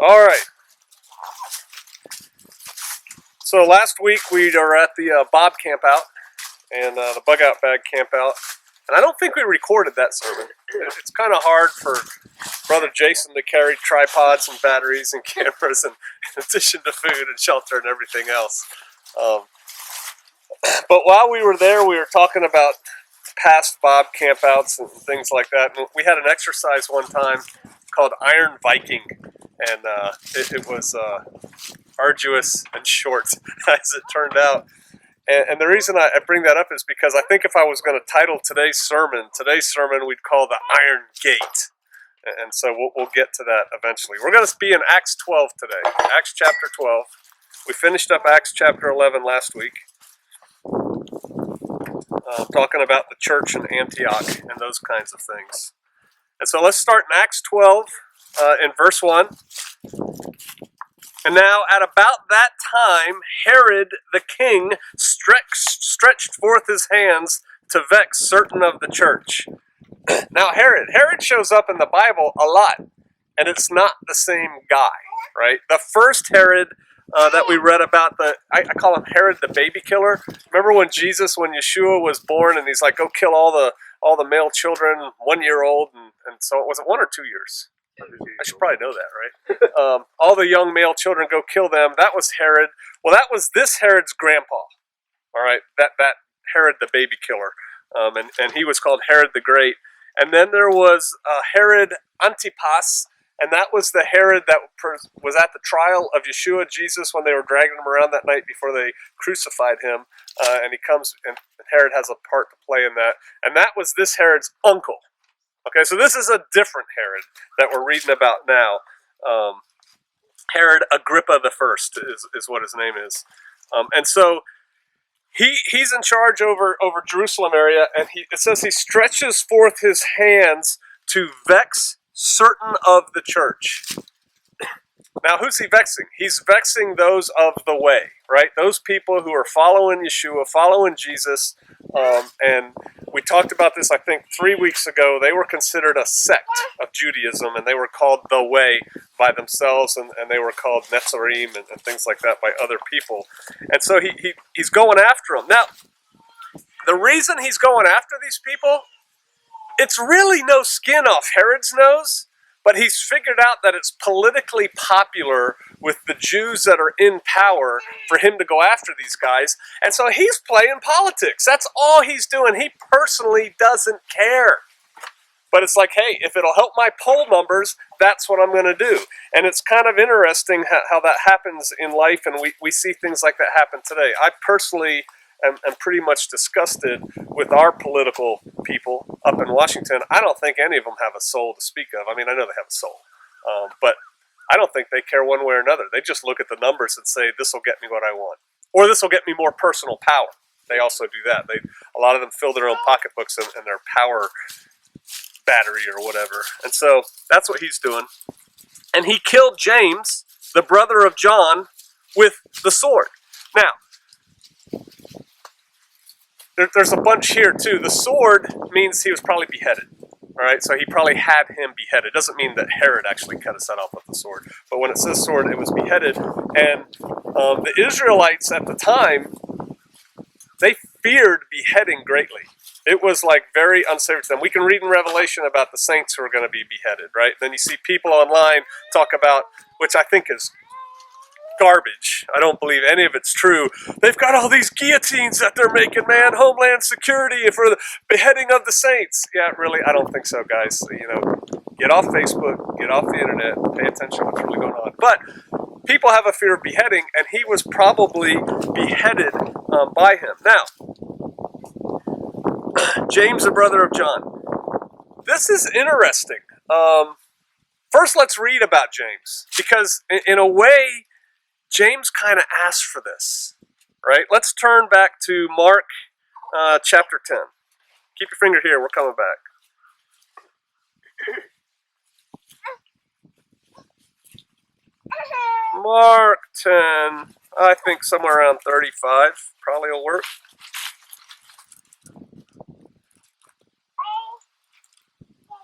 All right. So last week we were at the Bob camp out and the bug out bag camp out, and I don't think we recorded that sermon. It's kind of hard for Brother Jason to carry tripods and batteries and cameras, and in addition to food and shelter and everything else. But while we were there, we were talking about past Bob campouts and things like that. And we had an exercise one time called Iron Viking, and it was arduous and short as it turned out. And the reason I bring that up is because I think if I was going to title today's sermon we'd call the Iron Gate. And so we'll get to that eventually. We're going to be in Acts 12 today, Acts chapter 12. We finished up Acts chapter 11 last week, talking about the church in Antioch and those kinds of things. And so let's start in Acts 12 in verse 1. And now at about that time, Herod the king stretched forth his hands to vex certain of the church. Now Herod shows up in the Bible a lot, and it's not the same guy, right? The first Herod that we read about, I call him Herod the baby killer. Remember when Yeshua was born, and he's like, go kill all the male children, 1 year old, and so was it 1 or 2 years? I should probably know that, right? All the young male children, go kill them. That was Herod. Well, that was this Herod's grandpa, all right? That Herod the baby killer, and he was called Herod the Great. And then there was Herod Antipas, and that was the Herod that was at the trial of Yeshua, Jesus, when they were dragging him around that night before they crucified him. And he comes, and Herod has a part to play in that. And that was this Herod's uncle. Okay, so this is a different Herod that we're reading about now. Herod Agrippa the First is what his name is. And so he's in charge over Jerusalem area, and it says he stretches forth his hands to vex certain of the church. Now, who's he vexing? He's vexing those of the way, right? Those people who are following Yeshua, following Jesus. And we talked about this, I think, 3 weeks ago. They were considered a sect of Judaism, and they were called the Way by themselves, and they were called Netzarim and things like that by other people. And so he's going after them. Now, the reason he's going after these people, it's really no skin off Herod's nose, but he's figured out that it's politically popular with the Jews that are in power for him to go after these guys. And so he's playing politics. That's all he's doing. He personally doesn't care. But it's like, hey, if it'll help my poll numbers, that's what I'm going to do. And it's kind of interesting how that happens in life, and we see things like that happen today. I personally am pretty much disgusted with our political people up in Washington. I don't think any of them have a soul to speak of. I mean, I know they have a soul, but I don't think they care one way or another. They just look at the numbers and say, this will get me what I want, or this will get me more personal power. They also do that. A lot of them fill their own pocketbooks and their power battery or whatever. And so that's what he's doing. And he killed James, the brother of John, with the sword. Now, there's a bunch here too. The sword means he was probably beheaded. All right, so he probably had him beheaded. It doesn't mean that Herod actually cut his head off with the sword. But when it says sword, it was beheaded. And the Israelites at the time, they feared beheading greatly. It was like very unsafe to them. We can read in Revelation about the saints who are going to be beheaded, right? Then you see people online talk about, which I think is garbage. I don't believe any of it's true. They've got all these guillotines that they're making, man. Homeland Security for the beheading of the saints. Yeah, really, I don't think so, guys. Get off Facebook, get off the internet, pay attention to what's really going on. But people have a fear of beheading, and he was probably beheaded by him. Now, James, the brother of John. This is interesting. First, let's read about James, because in a way, James kind of asked for this, right? Let's turn back to Mark chapter 10. Keep your finger here. We're coming back. Mark 10, I think somewhere around 35 probably will work.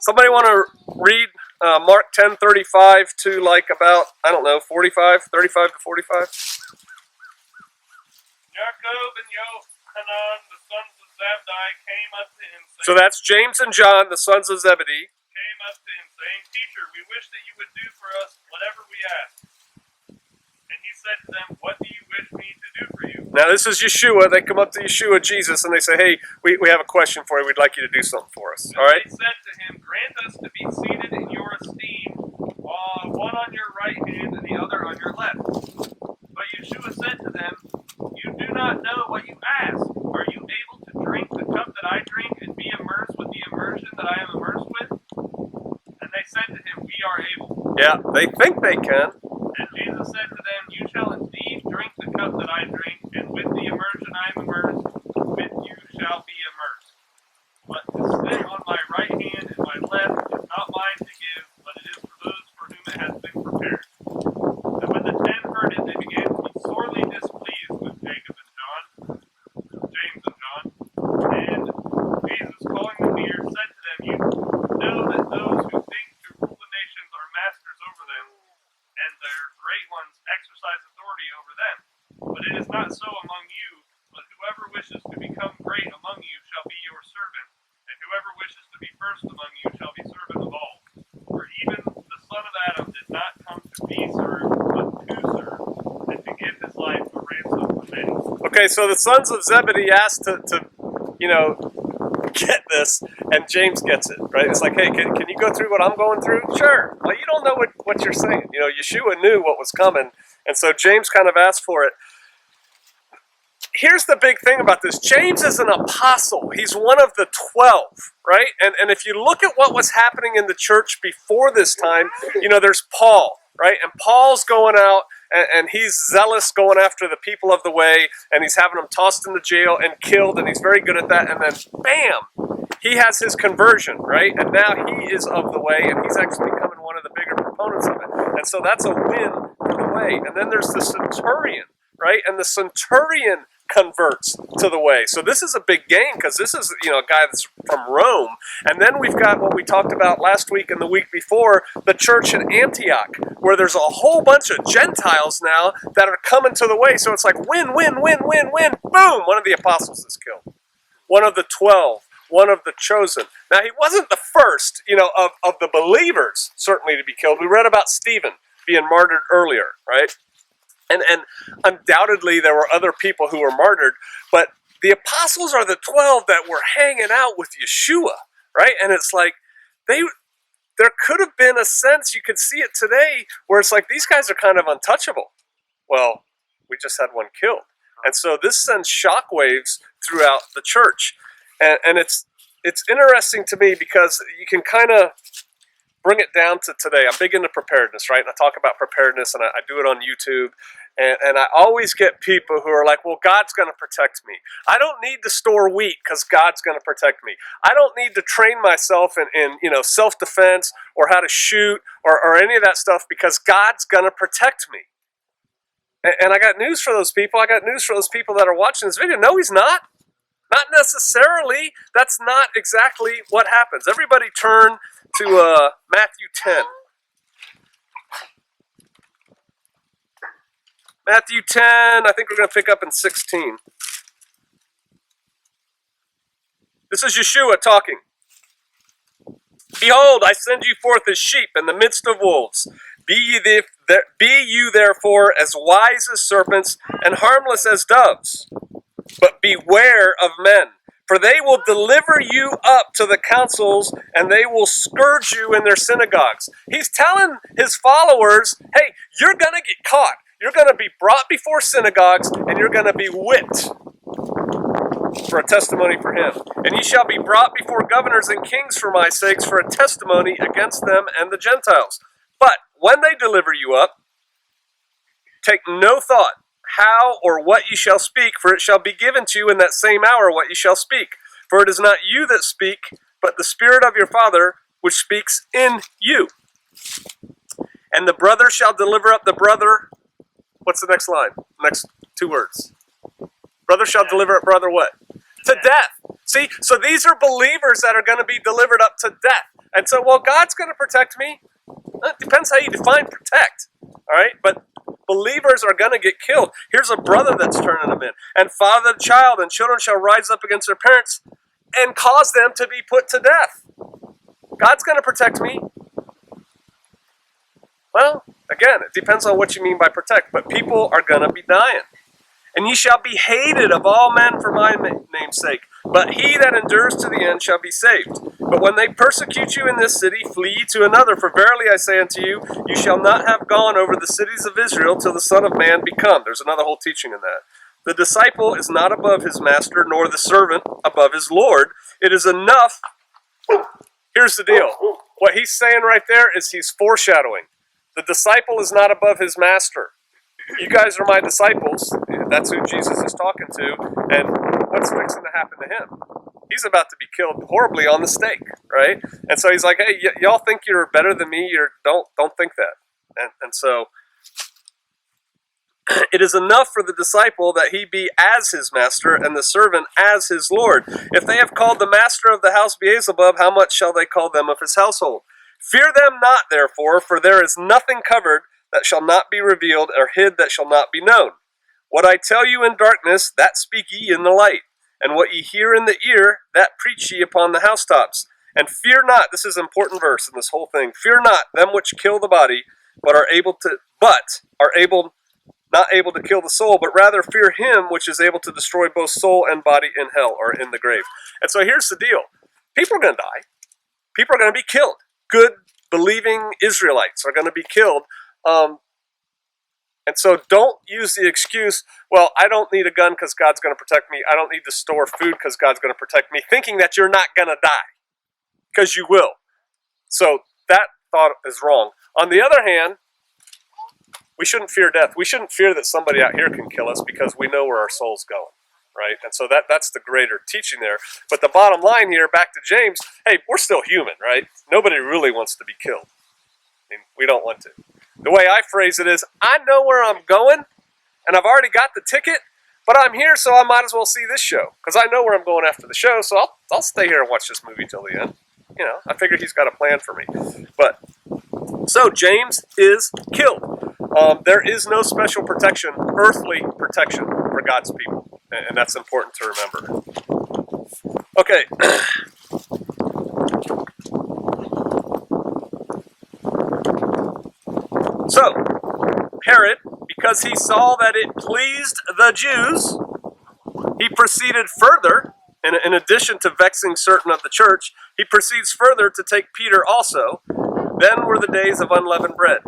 Somebody want to read Mark 10:35 to like about, I don't know, 35 to 45. Jacob and Yohanan, the sons of Zebedee, came up to him, saying, So that's James and John, the sons of Zebedee. came up to him, saying, Teacher, we wish that you would do for us whatever we ask. And he said to them, What do you wish me to do for you? Now this is Yeshua. They come up to Yeshua, Jesus, and they say, hey, we have a question for you. We'd like you to do something for us. All right? They said to him, Grant us to be seated in your esteem, one on your right hand and the other on your left. But Yeshua said to them, You do not know what you ask. Are you able to drink the cup that I drink and be immersed with the immersion that I am immersed with? And they said to him, We are able. Yeah, they think they can. And Jesus said to them, You shall indeed drink the cup that I drink, and with the immersion I am immersed, with you shall be immersed. But to sit on my right hand and my left is not mine to give, but it is for those for whom it has been prepared. And when the 10 heard it, they began to be sorely displeased with James and John. And Jesus, calling them near, said to them, You know that those who think to rule the nations are masters over them, and their great ones exercise authority over them. But it is not so among you, but whoever wishes to become great among you shall be your servant, and whoever wishes to be first among you shall be servant of all. For even the Son of Adam did not come to be served, but to serve, and to give his life a ransom for many. Okay, so the sons of Zebedee asked to get this, and James gets it, right? It's like, hey, can you go through what I'm going through? Sure. Well, you don't know what you're saying. Yeshua knew what was coming, and so James kind of asked for it. Here's the big thing about this. James is an apostle. He's one of the 12, right? And if you look at what was happening in the church before this time, there's Paul, right? And Paul's going out, and he's zealous going after the people of the way, and he's having them tossed into jail and killed, and he's very good at that. And then, bam, he has his conversion, right? And now he is of the way, and he's actually becoming one of the bigger proponents of it. And so that's a win for the way. And then there's the centurion, right? And the centurion converts to the way. So this is a big gain, because this is a guy that's from Rome. And then we've got what we talked about last week and the week before, the church in Antioch, where there's a whole bunch of Gentiles now that are coming to the way. So it's like win, win, win, win, win. Boom! One of the apostles is killed. One of the 12. One of the chosen. Now, he wasn't the first, of the believers, certainly, to be killed. We read about Stephen being martyred earlier, right? And undoubtedly there were other people who were martyred, but the apostles are the 12 that were hanging out with Yeshua, right? And it's like, there could have been a sense, you could see it today, where it's like, these guys are kind of untouchable. Well, we just had one killed. And so this sends shockwaves throughout the church. And it's interesting to me, because you can kind of bring it down to today. I'm big into preparedness, right? And I talk about preparedness, and I do it on YouTube. And I always get people who are like, well, God's going to protect me. I don't need to store wheat because God's going to protect me. I don't need to train myself in self-defense or how to shoot or any of that stuff because God's going to protect me. And I got news for those people. I got news for those people that are watching this video. No, he's not. Not necessarily. That's not exactly what happens. Everybody turn to Matthew 10. Matthew 10, I think we're going to pick up in 16. This is Yeshua talking. Behold, I send you forth as sheep in the midst of wolves. Be you therefore as wise as serpents and harmless as doves. But beware of men, for they will deliver you up to the councils, and they will scourge you in their synagogues. He's telling his followers, hey, you're going to get caught. You're going to be brought before synagogues, and you're going to be whipped for a testimony for him. And ye shall be brought before governors and kings for my sakes, for a testimony against them and the Gentiles. But when they deliver you up, take no thought how or what ye shall speak, for it shall be given to you in that same hour what ye shall speak. For it is not you that speak, but the Spirit of your Father which speaks in you. And the brother shall deliver up the brother. What's the next line? Next two words. Brother shall deliver up brother what? To death. See, so these are believers that are going to be delivered up to death. And so, well, God's going to protect me. It depends how you define protect. All right, but believers are going to get killed. Here's a brother that's turning them in. And father, child, and children shall rise up against their parents and cause them to be put to death. God's going to protect me. Well, again, it depends on what you mean by protect. But people are going to be dying. And ye shall be hated of all men for my name's sake. But he that endures to the end shall be saved. But when they persecute you in this city, flee ye to another. For verily I say unto you, you shall not have gone over the cities of Israel till the Son of Man be come. There's another whole teaching in that. The disciple is not above his master, nor the servant above his Lord. It is enough. Here's the deal. What he's saying right there is he's foreshadowing. The disciple is not above his master. You guys are my disciples. That's who Jesus is talking to. And what's fixing to happen to him? He's about to be killed horribly on the stake, right? And so he's like, hey, y'all think you're better than me? Don't think that. And so it is enough for the disciple that he be as his master and the servant as his Lord. If they have called the master of the house Beelzebub, how much shall they call them of his household? Fear them not, therefore, for there is nothing covered that shall not be revealed, or hid that shall not be known. What I tell you in darkness, that speak ye in the light. And what ye hear in the ear, that preach ye upon the housetops. And fear not, this is an important verse in this whole thing, fear not them which kill the body, but are not able to kill the soul, but rather fear him which is able to destroy both soul and body in hell, or in the grave. And so here's the deal. People are going to die. People are going to be killed. Good, believing Israelites are going to be killed. And so don't use the excuse, well, I don't need a gun because God's going to protect me. I don't need to store food because God's going to protect me, thinking that you're not going to die, because you will. So that thought is wrong. On the other hand, we shouldn't fear death. We shouldn't fear that somebody out here can kill us, because we know where our soul's going, right? And so that's the greater teaching there. But the bottom line here, back to James, hey, we're still human, right? Nobody really wants to be killed. I mean, we don't want to. The way I phrase it is, I know where I'm going, and I've already got the ticket, but I'm here, so I might as well see this show, because I know where I'm going after the show, so I'll stay here and watch this movie till the end. You know, I figure he's got a plan for me. But so James is killed. There is no special protection, earthly protection for God's people, and that's important to remember. Okay. So, Herod, because he saw that it pleased the Jews, he proceeded further, in addition to vexing certain of the church, he proceeds further to take Peter also. Then were the days of unleavened bread.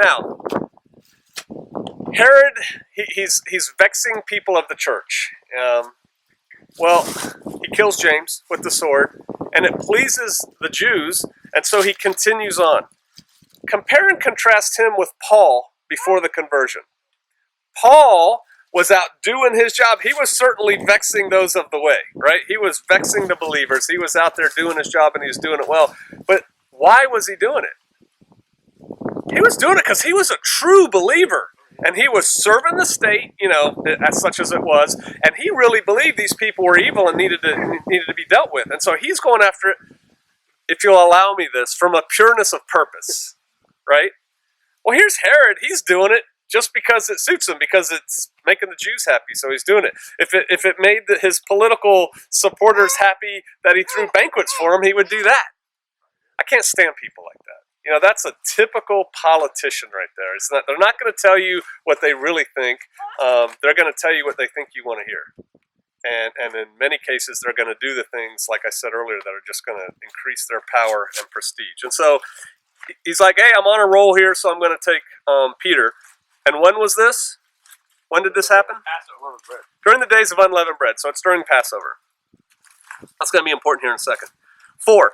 Now, Herod, he's vexing people of the church. Well, he kills James with the sword, and it pleases the Jews, and so he continues on. Compare and contrast him with Paul before the conversion. Paul was out doing his job. He was certainly vexing those of the way, right? He was vexing the believers. He was out there doing his job, and he was doing it well. But why was he doing it? He was doing it because he was a true believer. And he was serving the state, you know, as such as it was. And he really believed these people were evil and needed to be dealt with. And so he's going after it, if you'll allow me this, from a pureness of purpose. Right? Well, here's Herod. He's doing it just because it suits him, because it's making the Jews happy, so he's doing it. If it made his political supporters happy that he threw banquets for them, he would do that. I can't stand people like that. You know, that's a typical politician right there. They're not going to tell you what they really think. They're going to tell you what they think you want to hear. And in many cases, they're going to do the things, like I said earlier, that are just going to increase their power and prestige. And so he's like, hey, I'm on a roll here, so I'm going to take Peter. And when was this? When did this happen? Passover bread. During the days of unleavened bread. So it's during Passover. That's going to be important here in a second. 4.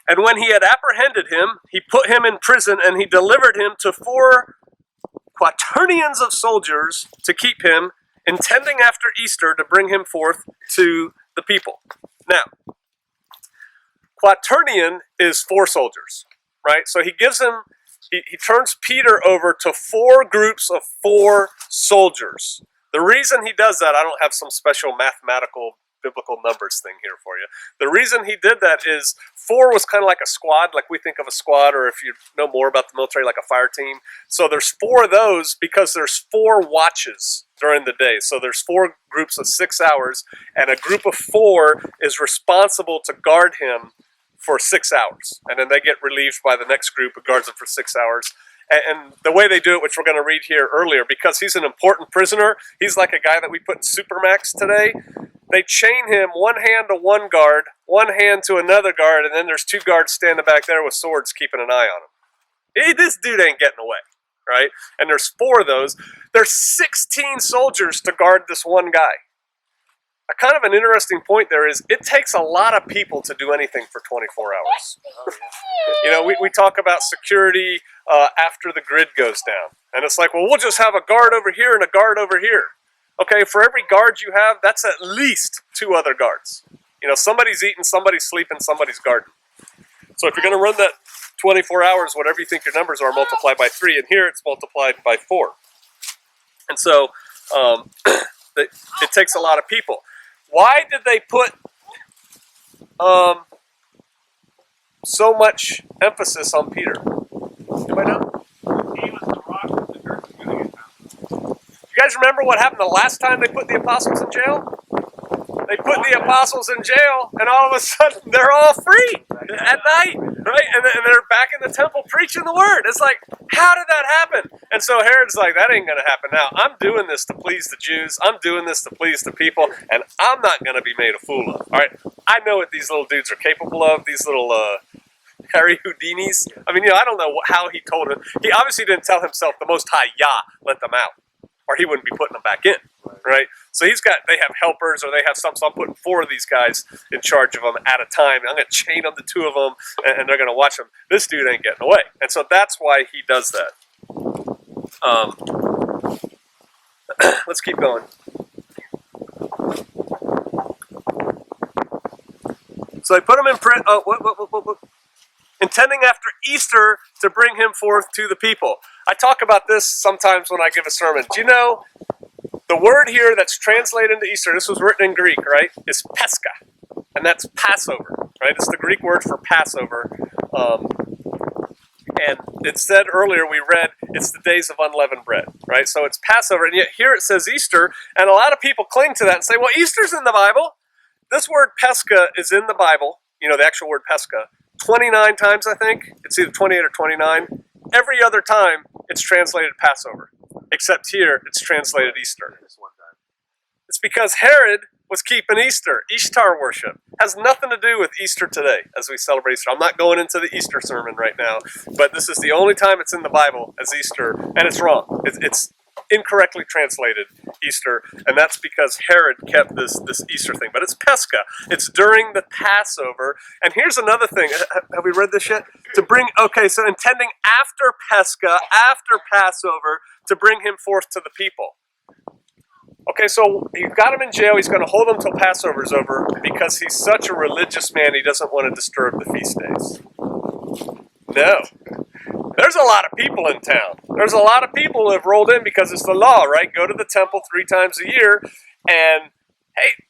And when he had apprehended him, he put him in prison, and he delivered him to 4 quaternions of soldiers to keep him, intending after Easter to bring him forth to the people. Now, quaternion is 4 soldiers. Right? So he gives him, he turns Peter over to 4 groups of 4 soldiers. The reason he does that, I don't have some special mathematical biblical numbers thing here for you. The reason he did that is 4 was kind of like a squad, like we think of a squad, or if you know more about the military, like a fire team. So there's 4 of those because there's 4 watches during the day. So there's 4 groups of 6 hours, and a group of 4 is responsible to guard him for 6 hours. And then they get relieved by the next group who guards him for 6 hours. And the way they do it, which we're going to read here earlier, because he's an important prisoner, he's like a guy that we put in Supermax today. They chain him one hand to one guard, one hand to another guard, and then there's 2 guards standing back there with swords keeping an eye on him. This dude ain't getting away, right? And there's 4 of those. There's 16 soldiers to guard this one guy. A kind of an interesting point there is it takes a lot of people to do anything for 24 hours. You know, we talk about security after the grid goes down. And it's like, well, we'll just have a guard over here and a guard over here. Okay, for every guard you have, that's at least 2 other guards. You know, somebody's eating, somebody's sleeping, somebody's guarding. So if you're going to run that 24 hours, whatever you think your numbers are, multiplied by 3. And here it's multiplied by 4. And so it takes a lot of people. Why did they put so much emphasis on Peter? Anybody know? He was the rock that the church was going to get found. You guys remember what happened the last time they put the apostles in jail? They put the apostles in jail, and all of a sudden they're all free at night, right? And they're back in the temple preaching the word. It's like, how did that happen? And so Herod's like, that ain't going to happen now. I'm doing this to please the Jews. I'm doing this to please the people, and I'm not going to be made a fool of. All right, I know what these little dudes are capable of. These little Harry Houdinis. I mean, you know, I don't know how he told him. He obviously didn't tell himself the Most High Yah let them out, or he wouldn't be putting them back in. Right? So they have helpers, or they have something. So I'm putting 4 of these guys in charge of them at a time. I'm going to chain them to 2 of them, and they're going to watch them. This dude ain't getting away. And so that's why he does that. Let's keep going. So they put him in prison. Intending after Easter to bring him forth to the people. I talk about this sometimes when I give a sermon. Do you know the word here that's translated into Easter, this was written in Greek, right, is Pescha, and that's Passover, right? It's the Greek word for Passover. And it said earlier, we read, it's the days of unleavened bread, right? So it's Passover, and yet here it says Easter, and a lot of people cling to that and say, well, Easter's in the Bible. This word Pescha is in the Bible, you know, the actual word Pescha, 29 times, I think. It's either 28 or 29. Every other time, it's translated Passover. Except here, it's translated Easter. It's because Herod was keeping Easter. Ishtar worship has nothing to do with Easter today as we celebrate Easter. I'm not going into the Easter sermon right now, but this is the only time it's in the Bible as Easter, and it's wrong. It's incorrectly translated Easter, and that's because Herod kept this Easter thing. But it's Pescha. It's during the Passover. And here's another thing. Have we read this yet? So intending after Pescha, after Passover, to bring him forth to the people. Okay, so you've got him in jail. He's going to hold him till Passover's over because he's such a religious man, he doesn't want to disturb the feast days. No. There's a lot of people in town. There's a lot of people who have rolled in because it's the law, right? Go to the temple 3 times a year, and hey,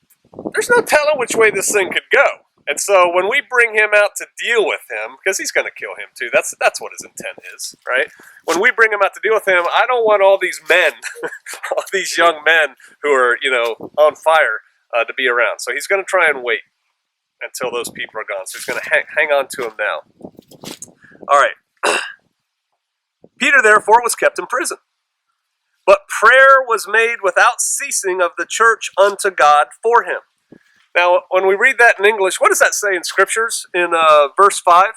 there's no telling which way this thing could go. And so when we bring him out to deal with him, because he's going to kill him too, that's what his intent is, right? When we bring him out to deal with him, I don't want all these men, all these young men who are, you know, on fire to be around. So he's going to try and wait until those people are gone. So he's going to hang on to him now. All right. Peter, therefore, was kept in prison. But prayer was made without ceasing of the church unto God for him. Now, when we read that in English, what does that say in Scriptures in verse 5?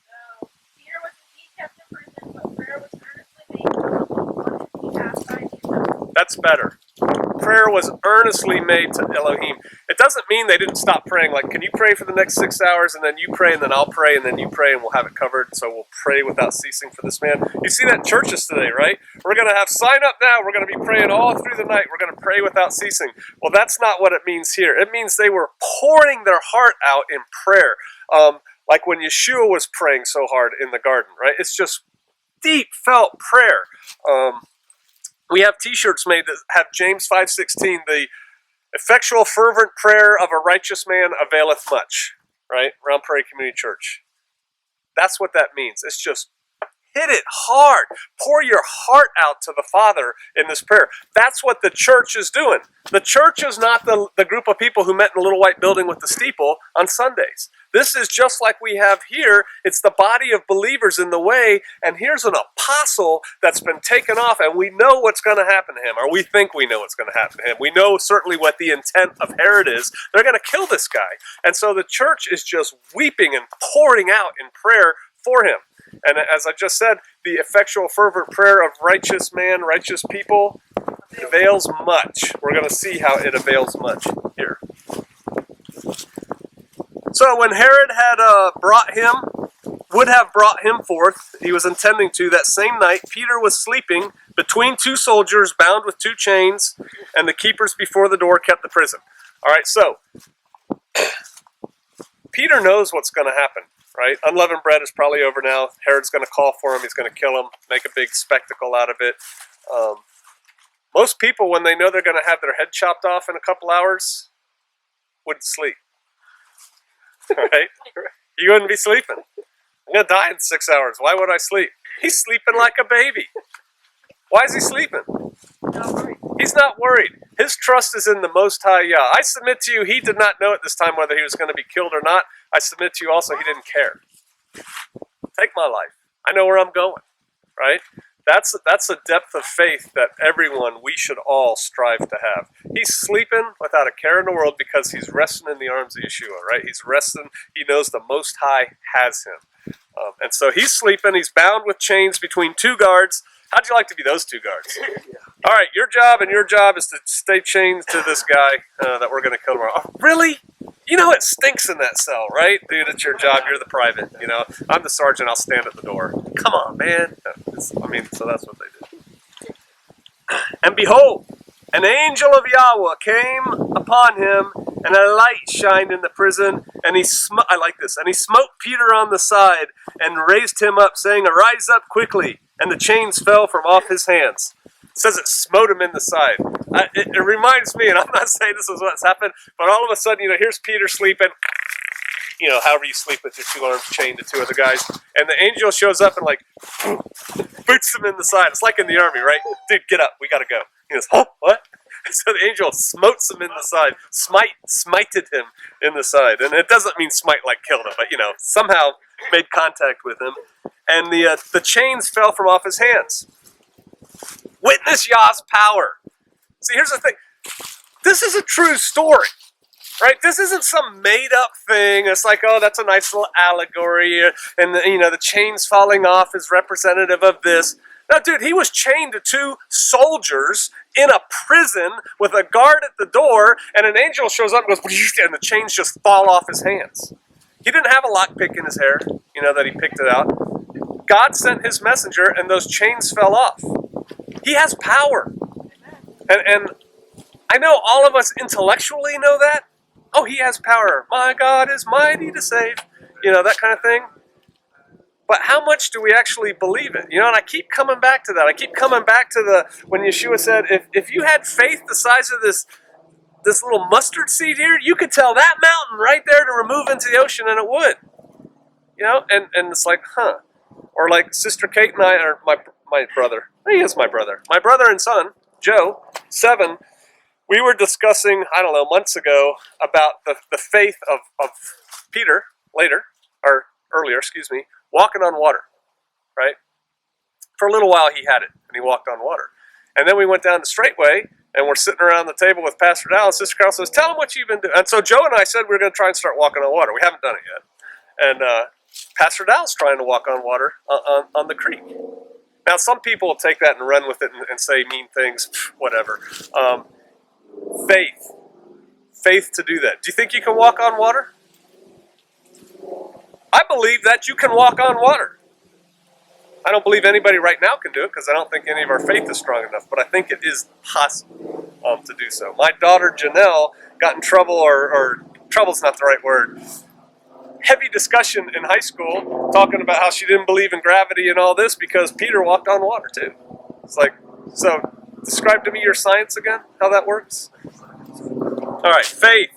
So, Peter was indeed kept in prison, but prayer was earnestly made to be asked by Jesus. That's better. Prayer was earnestly made to Elohim. It doesn't mean they didn't stop praying. Like, can you pray for the next 6 hours, and then you pray, and then I'll pray, and then you pray, and we'll have it covered. So we'll pray without ceasing for this man. You see that in churches today, right? We're going to have sign up now. We're going to be praying all through the night. We're going to pray without ceasing. Well, that's not what it means here. It means they were pouring their heart out in prayer. Like when Yeshua was praying so hard in the garden, right? It's just deep felt prayer. We have T-shirts made that have James 5:16, the effectual fervent prayer of a righteous man availeth much, right? Round Prairie Community Church. That's what that means. It's just hit it hard. Pour your heart out to the Father in this prayer. That's what the church is doing. The church is not the group of people who met in a little white building with the steeple on Sundays. This is just like we have here. It's the body of believers in the way, and here's an apostle that's been taken off, and we know what's going to happen to him, or we think we know what's going to happen to him. We know certainly what the intent of Herod is. They're going to kill this guy. And so the church is just weeping and pouring out in prayer for him. And as I just said, the effectual fervent prayer of righteous man, righteous people avails much. We're going to see how it avails much here. So when Herod had would have brought him forth, he was intending to, that same night, Peter was sleeping between two soldiers bound with two chains, and the keepers before the door kept the prison. All right, so Peter knows what's going to happen. Right? Unleavened bread is probably over now. Herod's going to call for him. He's going to kill him, make a big spectacle out of it. Most people, when they know they're going to have their head chopped off in a couple hours, wouldn't sleep. Right? You wouldn't be sleeping. I'm going to die in 6 hours. Why would I sleep? He's sleeping like a baby. Why is he sleeping? He's not worried. His trust is in the Most High Yah. I submit to you, he did not know at this time whether he was going to be killed or not. I submit to you also, he didn't care. Take my life. I know where I'm going, right? That's a depth of faith that we should all strive to have. He's sleeping without a care in the world because he's resting in the arms of Yeshua, right? He's resting. He knows the Most High has him. And so he's sleeping. He's bound with chains between two guards. How'd you like to be those two guards? All right, your job is to stay chained to this guy that we're going to kill tomorrow. Oh, really? You know it stinks in that cell, right? Dude, it's your job. You're the private. You know, I'm the sergeant. I'll stand at the door. Come on, man. So that's what they did. And behold, an angel of Yahweh came upon him, and a light shined in the prison, and he smote Peter on the side, and raised him up, saying, Arise up quickly. And the chains fell from off his hands. It says it smote him in the side. It reminds me, and I'm not saying this is what's happened, but all of a sudden, here's Peter sleeping, however you sleep with your two arms chained to two other guys, and the angel shows up and boots him in the side. It's like in the army, right? Dude, get up, we gotta go. He goes, oh, what? And so the angel smotes him in the side, smited him in the side. And it doesn't mean smite like killed him, but, somehow made contact with him. And the chains fell from off his hands. Witness Yah's power. See, here's the thing. This is a true story, right? This isn't some made-up thing. It's like, oh, that's a nice little allegory, and the chains falling off is representative of this. No, dude, he was chained to two soldiers in a prison with a guard at the door, and an angel shows up and goes, and the chains just fall off his hands. He didn't have a lockpick in his hair, that he picked it out. God sent his messenger, and those chains fell off. He has power. And I know all of us intellectually know that. Oh, he has power. My God is mighty to save. That kind of thing. But how much do we actually believe it? And I keep coming back to that. I keep coming back to when Yeshua said, if you had faith the size of this little mustard seed here, you could tell that mountain right there to remove into the ocean, and it would. And it's like, huh. Or like Sister Kate and I, or my brother. He is my brother. My brother and son, Joe, 7, we were discussing, months ago, about the faith of Peter earlier, walking on water, right? For a little while he had it, and he walked on water. And then we went down the straightway, and we're sitting around the table with Pastor Dal, and Sister Carol says, tell him what you've been doing. And so Joe and I said we were going to try and start walking on water. We haven't done it yet. And Pastor Dal's trying to walk on water on the creek. Now, some people will take that and run with it and say mean things, whatever. Faith to do that. Do you think you can walk on water? I believe that you can walk on water. I don't believe anybody right now can do it because I don't think any of our faith is strong enough, but I think it is possible to do so. My daughter Janelle got in trouble, or trouble's not the right word, heavy discussion in high school talking about how she didn't believe in gravity and all this because Peter walked on water too. It's like, so describe to me your science again, how that works? All right, faith.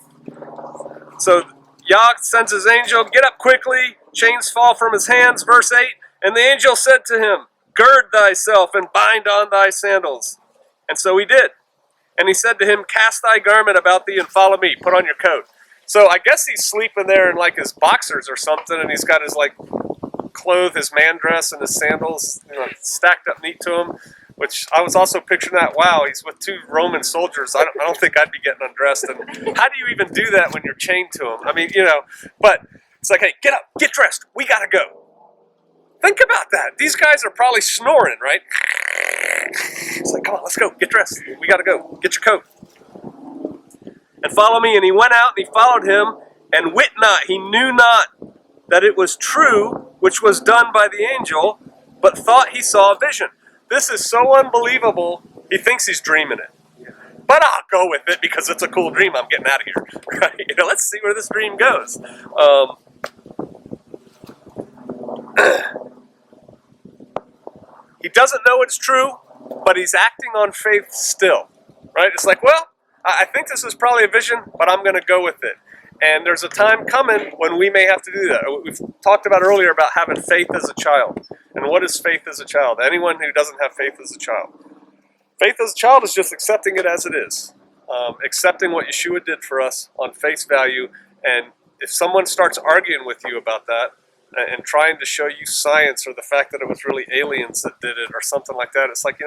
So Yah sends his angel, get up quickly, chains fall from his hands, verse 8, and the angel said to him, gird thyself and bind on thy sandals. And so he did. And he said to him, cast thy garment about thee and follow me, put on your coat. So I guess he's sleeping there in like his boxers or something, and he's got his like clothes, his man dress, and his sandals, stacked up neat to him. Which I was also picturing that. Wow, he's with 2 Roman soldiers. I don't think I'd be getting undressed. And how do you even do that when you're chained to him? I mean, But it's like, hey, get up, get dressed. We gotta go. Think about that. These guys are probably snoring, right? It's like, come on, let's go, get dressed. We gotta go. Get your coat. And follow me. And he went out and he followed him, and wit not, he knew not that it was true, which was done by the angel, but thought he saw a vision. This is so unbelievable, he thinks he's dreaming it. But I'll go with it because it's a cool dream. I'm getting out of here. Right? Let's see where this dream goes. He doesn't know it's true, but he's acting on faith still. Right? It's like, well, I think this is probably a vision, but I'm going to go with it. And there's a time coming when we may have to do that. We've talked about earlier about having faith as a child. And what is faith as a child? Anyone who doesn't have faith as a child. Faith as a child is just accepting it as it is. Accepting what Yeshua did for us on face value. And if someone starts arguing with you about that and trying to show you science or the fact that it was really aliens that did it or something like that, it's like,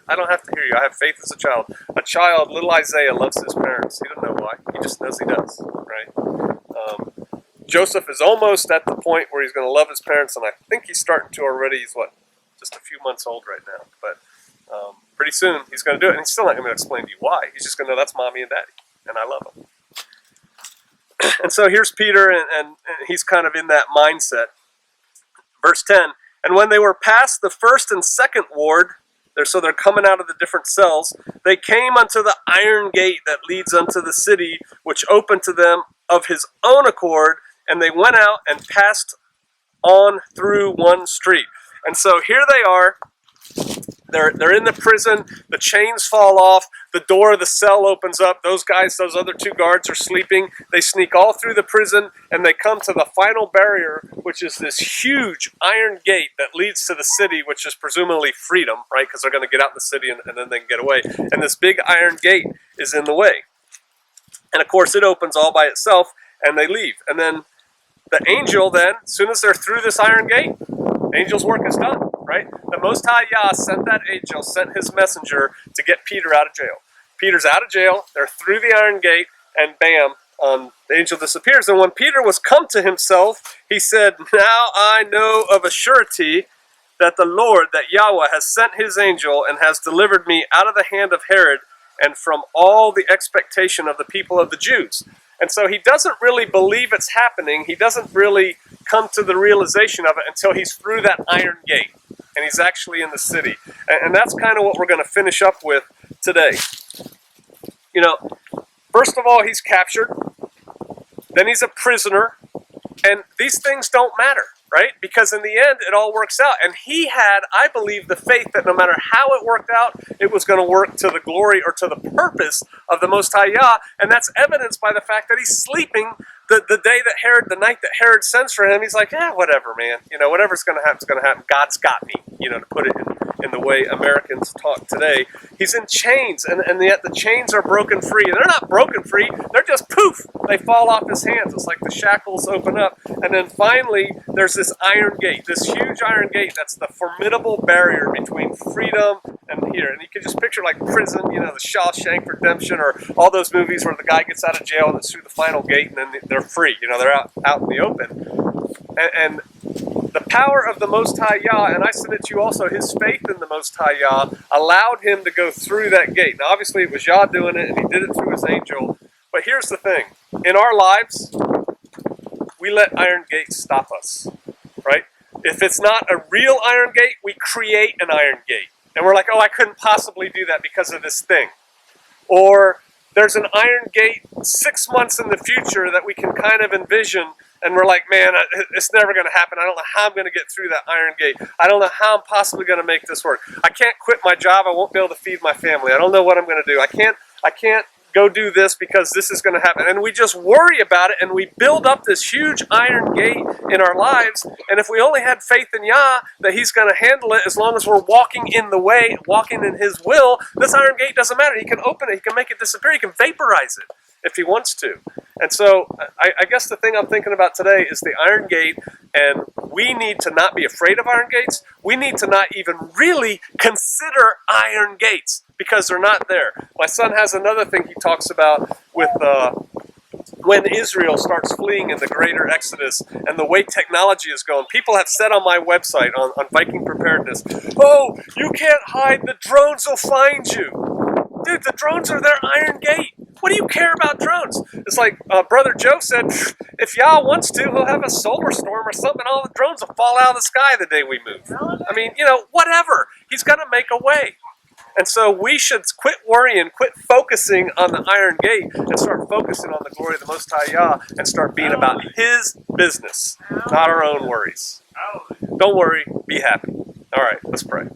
I don't have to hear you. I have faith as a child. A child, little Isaiah, loves his parents. He doesn't know why. He just knows he does, right? Joseph is almost at the point where he's going to love his parents, and I think he's starting to already. He's, just a few months old right now. But pretty soon he's going to do it, and he's still not going to explain to you why. He's just going to know that's mommy and daddy, and I love them. And so here's Peter, and he's kind of in that mindset. Verse 10, and when they were past the first and second ward, so they're coming out of the different cells, they came unto the iron gate that leads unto the city, which opened to them of his own accord, and they went out and passed on through one street. And so here they are. They're in the prison. The chains fall off. The door of the cell opens up. Those other 2 guards are sleeping. They sneak all through the prison, and they come to the final barrier, which is this huge iron gate that leads to the city, which is presumably freedom, right? Because they're going to get out in the city, and then they can get away. And this big iron gate is in the way. And of course, it opens all by itself, and they leave. And then the angel then, as soon as they're through this iron gate, angel's work is done, right? The Most High Yah sent his messenger to get Peter out of jail. Peter's out of jail, they're through the iron gate, and bam, the angel disappears. And when Peter was come to himself, he said, now I know of a surety that the Lord, that Yahweh, has sent his angel and has delivered me out of the hand of Herod and from all the expectation of the people of the Jews. And so he doesn't really believe it's happening. He doesn't really come to the realization of it until he's through that iron gate and he's actually in the city. And that's kind of what we're going to finish up with today. First of all, he's captured. Then he's a prisoner. And these things don't matter, right? Because in the end, it all works out. And he had, I believe, the faith that no matter how it worked out, it was going to work to the glory or to the purpose of the Most High Yah. And that's evidenced by the fact that he's sleeping the night that Herod sends for him. He's like, whatever, man. Whatever's going to happen is going to happen. God's got me, to put it in the way Americans talk today. He's in chains, and yet the chains are broken free. And they're not broken free. They're just poof. They fall off his hands. It's like the shackles open up. And then finally, there's this iron gate, this huge iron gate that's the formidable barrier between freedom and here. And you can just picture like prison, the Shawshank Redemption, or all those movies where the guy gets out of jail and it's through the final gate and then they're free. They're out in the open. And the power of the Most High Yah, and I said it to you also, his faith in the Most High Yah allowed him to go through that gate. Now, obviously, it was Yah doing it, and he did it through his angel. But here's the thing. In our lives, we let iron gates stop us, right? If it's not a real iron gate, we create an iron gate. And we're like, I couldn't possibly do that because of this thing. Or there's an iron gate 6 months in the future that we can kind of envision, and we're like, man, it's never going to happen. I don't know how I'm going to get through that iron gate. I don't know how I'm possibly going to make this work. I can't quit my job. I won't be able to feed my family. I don't know what I'm going to do. I can't go do this because this is going to happen. And we just worry about it, and we build up this huge iron gate in our lives. And if we only had faith in Yah, that He's going to handle it as long as we're walking in the way, walking in His will, this iron gate doesn't matter. He can open it. He can make it disappear. He can vaporize it if He wants to. And so I guess the thing I'm thinking about today is the iron gate, and we need to not be afraid of iron gates. We need to not even really consider iron gates because they're not there. My son has another thing he talks about with when Israel starts fleeing in the greater Exodus and the way technology is going. People have said on my website, on Viking Preparedness, oh, you can't hide, the drones will find you. Dude, the drones are their iron gate. What do you care about drones? It's like Brother Joe said, if Yah wants to, He'll have a solar storm or something, all the drones will fall out of the sky the day we move. I mean, whatever. He's going to make a way. And so we should quit worrying, quit focusing on the iron gate, and start focusing on the glory of the Most High Yah, and start being about His business, not our own worries. Don't worry, be happy. All right, let's pray.